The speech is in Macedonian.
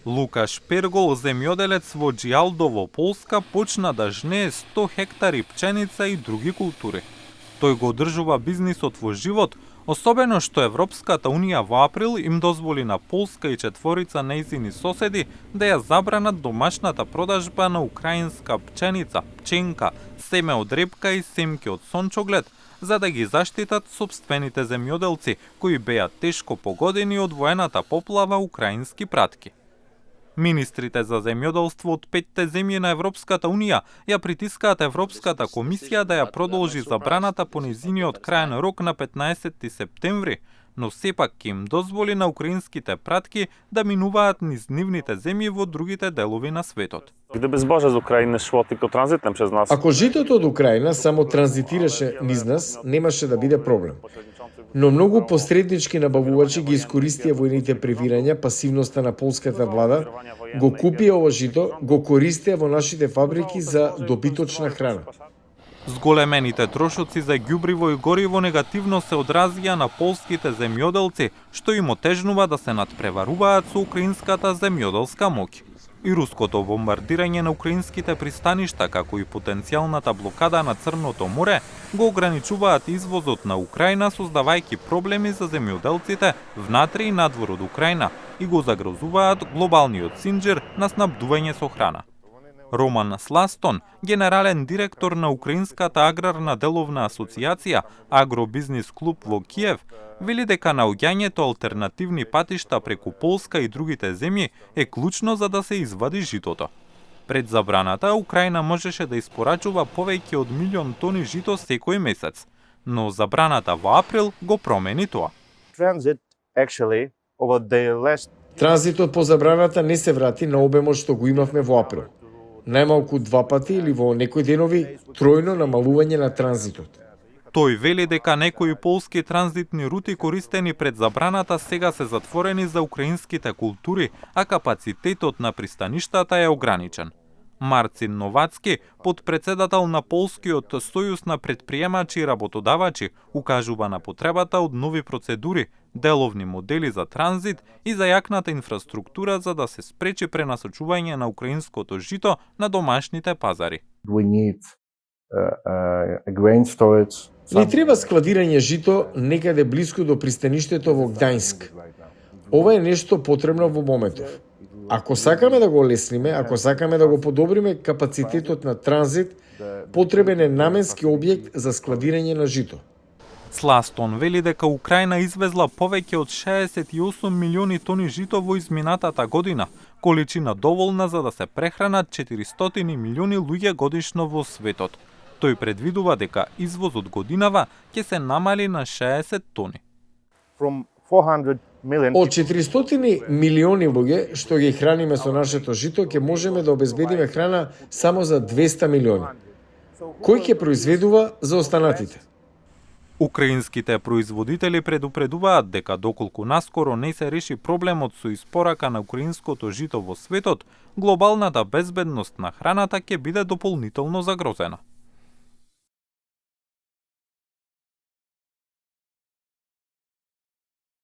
Лукаш Пергол, земјоделец во Џиалдово, Полска, почна да жнее 100 хектари пченица и други култури. Тој го одржува бизнисот во живот, особено што Европската унија во април им дозволи на Полска и четворица нејзини соседи да ја забранат домашната продажба на украинска пченица, пченка, семе од репка и семки од сончоглед, за да ги заштитат сопствените земјоделци кои беа тешко погодени од воената поплава украински пратки. Министрите за земјоделство од 5 земји на Европската унија ја притискаат Европската комисија да ја продолжи забраната по нејзиниот крајен рок на 15 септември, но сепак ќе им дозволи на украинските пратки да минуваат низ нивните земји во другите делови на светот. Gdyby zboże z Ukrainy szło tylko tranzytem przez nas, Ако житото од Украина само транзитираше низ нас, немаше да биде проблем. Но многу посреднички набавувачи ги искористија војните превирања, пасивноста на полската влада, го купија ова жито, го користија во нашите фабрики за добиточна храна. Зголемените трошоци за ѓубриво и гориво негативно се одразија на полските земјоделци, што им отежнува да се надпреваруваат со украинската земјоделска моќ. И руското бомбардирање на украинските пристаништа, како и потенцијалната блокада на Црното море, го ограничуваат извозот на Украина, создавајќи проблеми за земјоделците внатре и надвор од Украина и го загрозуваат глобалниот синџир на снабдување со храна. Роман Сластон, генерален директор на Украинската аграрна деловна асоциација Агробизнис клуб во Киев, вели дека наоѓањето алтернативни патишта преку Полска и другите земји е клучно за да се извади житото. Пред забраната, Украина можеше да испорачува повеќе од 1 милион тони жито секој месец, но забраната во април го промени тоа. Транзитот по забраната не се врати на обемот што го имавме во април. Најмалку 2 пати или во некои денови тројно намалување на транзитот. Тој вели дека некои полски транзитни рути користени пред забраната сега се затворени за украинските култури, а капацитетот на пристаништата е ограничен. Марцин Новацки, подпредседател на Полскиот сојуз на предприемачи и работодавачи, укажува на потребата од нови процедури, деловни модели за транзит и за јакната инфраструктура за да се спречи пренасочување на украинското жито на домашните пазари. Ни треба складирање жито некаде блиску до пристаништето во Гдајнск. Ова е нешто потребно во моментов. Ако сакаме да го олесниме, ако сакаме да го подобриме капацитетот на транзит, потребен е наменски објект за складирање на жито. Сластон вели дека Украина извезла повеќе од 68 милиони тони жито во изминатата година, количина доволна за да се прехранат 400 милиони луѓе годишно во светот. Тој предвидува дека извозот годинава ќе се намали на 60 тони. Од 400 милиони луѓе што ги храниме со нашето жито, ќе можеме да обезбедиме храна само за 200 милиони. Кој ќе произведува за останатите? Украинските производители предупредуваат дека доколку наскоро не се реши проблемот со испорака на украинското жито во светот, глобалната безбедност на храната ќе биде дополнително загрозена.